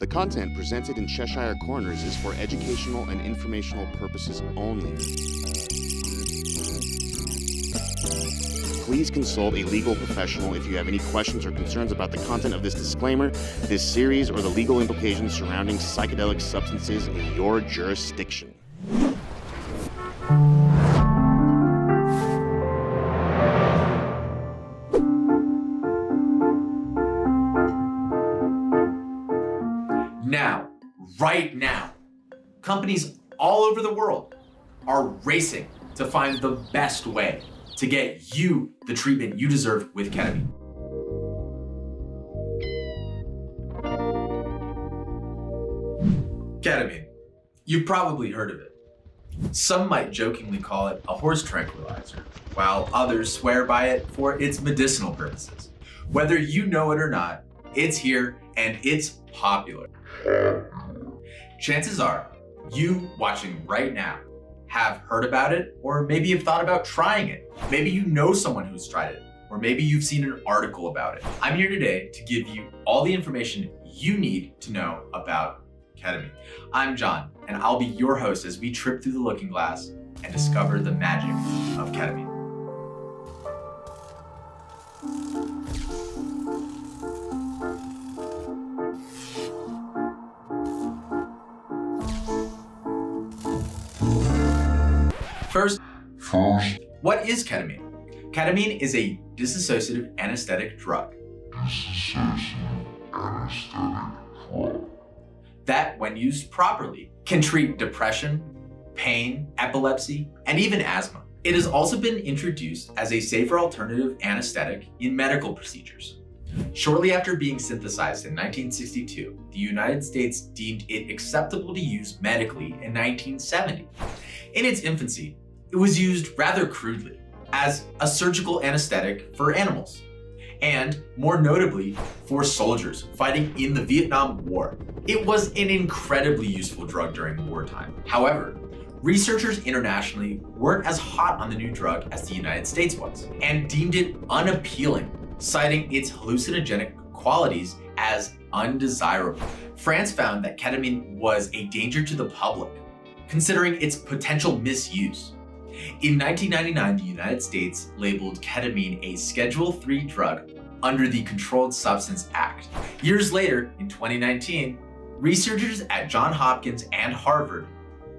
The content presented in Cheshire Corners is for educational and informational purposes only. Please consult a legal professional if you have any questions or concerns about the content of this disclaimer, this series, or the legal implications surrounding psychedelic substances in your jurisdiction. Right now, companies all over the world are racing to find the best way to get you the treatment you deserve with ketamine. Ketamine. You've probably heard of it. Some might jokingly call it a horse tranquilizer, while others swear by it for its medicinal purposes. Whether you know it or not, it's here and it's popular. Chances are, you watching right now have heard about it, or maybe you've thought about trying it. Maybe you know someone who's tried it, or maybe you've seen an article about it. I'm here today to give you all the information you need to know about ketamine. I'm John, and I'll be your host as we trip through the looking glass and discover the magic of ketamine. First, what is ketamine? Ketamine is a dissociative anesthetic drug. That, when used properly, can treat depression, pain, epilepsy, and even asthma. It has also been introduced as a safer alternative anesthetic in medical procedures. Shortly after being synthesized in 1962, the United States deemed it acceptable to use medically in 1970. In its infancy, it was used rather crudely as a surgical anesthetic for animals, and more notably for soldiers fighting in the Vietnam War. It was an incredibly useful drug during wartime. However, researchers internationally weren't as hot on the new drug as the United States was, and deemed it unappealing, citing its hallucinogenic qualities as undesirable. France found that ketamine was a danger to the public, considering its potential misuse. In 1999, the United States labeled ketamine a Schedule III drug under the Controlled Substance Act. Years later, in 2019, researchers at Johns Hopkins and Harvard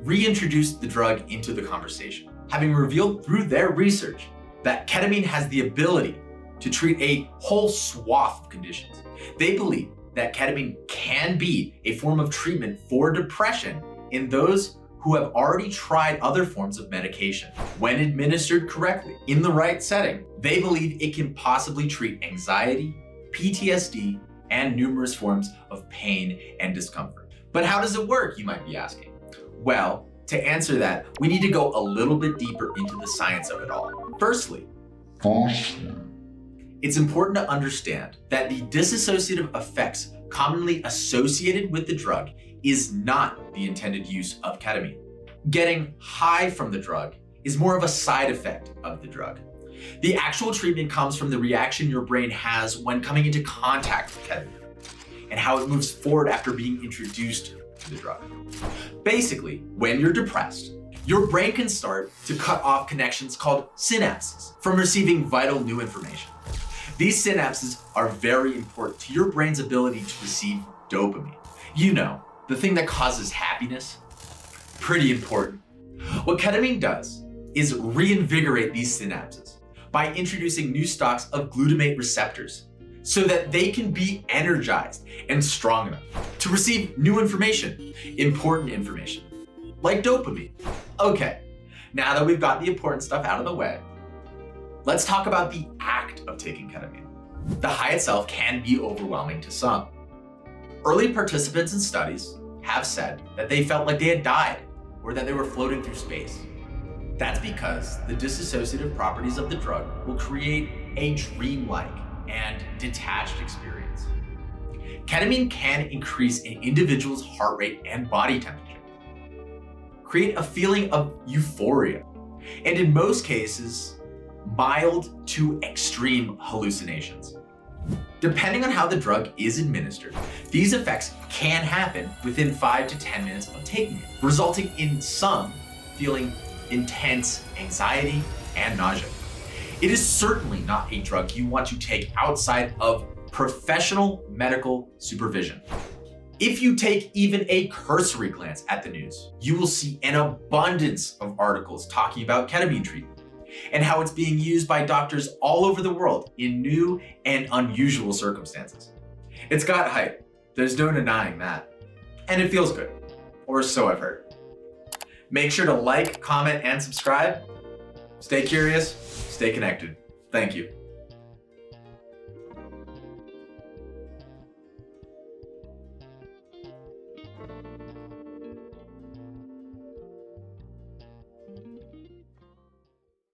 reintroduced the drug into the conversation, having revealed through their research that ketamine has the ability to treat a whole swath of conditions. They believe that ketamine can be a form of treatment for depression in those who have already tried other forms of medication. When administered correctly, in the right setting, they believe it can possibly treat anxiety, PTSD, and numerous forms of pain and discomfort. But how does it work, you might be asking? Well, to answer that, we need to go a little bit deeper into the science of it all. Firstly, it's important to understand that the dissociative effects commonly associated with the drug is not the intended use of ketamine. Getting high from the drug is more of a side effect of the drug. The actual treatment comes from the reaction your brain has when coming into contact with ketamine, and how it moves forward after being introduced to the drug. Basically, when you're depressed, your brain can start to cut off connections called synapses from receiving vital new information. These synapses are very important to your brain's ability to receive dopamine. You know, the thing that causes happiness. Pretty important. What ketamine does is reinvigorate these synapses by introducing new stocks of glutamate receptors so that they can be energized and strong enough to receive new information, important information, like dopamine. Okay, now that we've got the important stuff out of the way, let's talk about the act of taking ketamine. The high itself can be overwhelming to some. Early participants in studies have said that they felt like they had died or that they were floating through space. That's because the dissociative properties of the drug will create a dreamlike and detached experience. Ketamine can increase an individual's heart rate and body temperature, create a feeling of euphoria, and in most cases, mild to extreme hallucinations. Depending on how the drug is administered, these effects can happen within 5 to 10 minutes of taking it, resulting in some feeling intense anxiety and nausea. It is certainly not a drug you want to take outside of professional medical supervision. If you take even a cursory glance at the news, you will see an abundance of articles talking about ketamine treatment and how it's being used by doctors all over the world in new and unusual circumstances. It's got hype, there's no denying that. And it feels good, or so I've heard. Make sure to like, comment, and subscribe. Stay curious, stay connected. Thank you.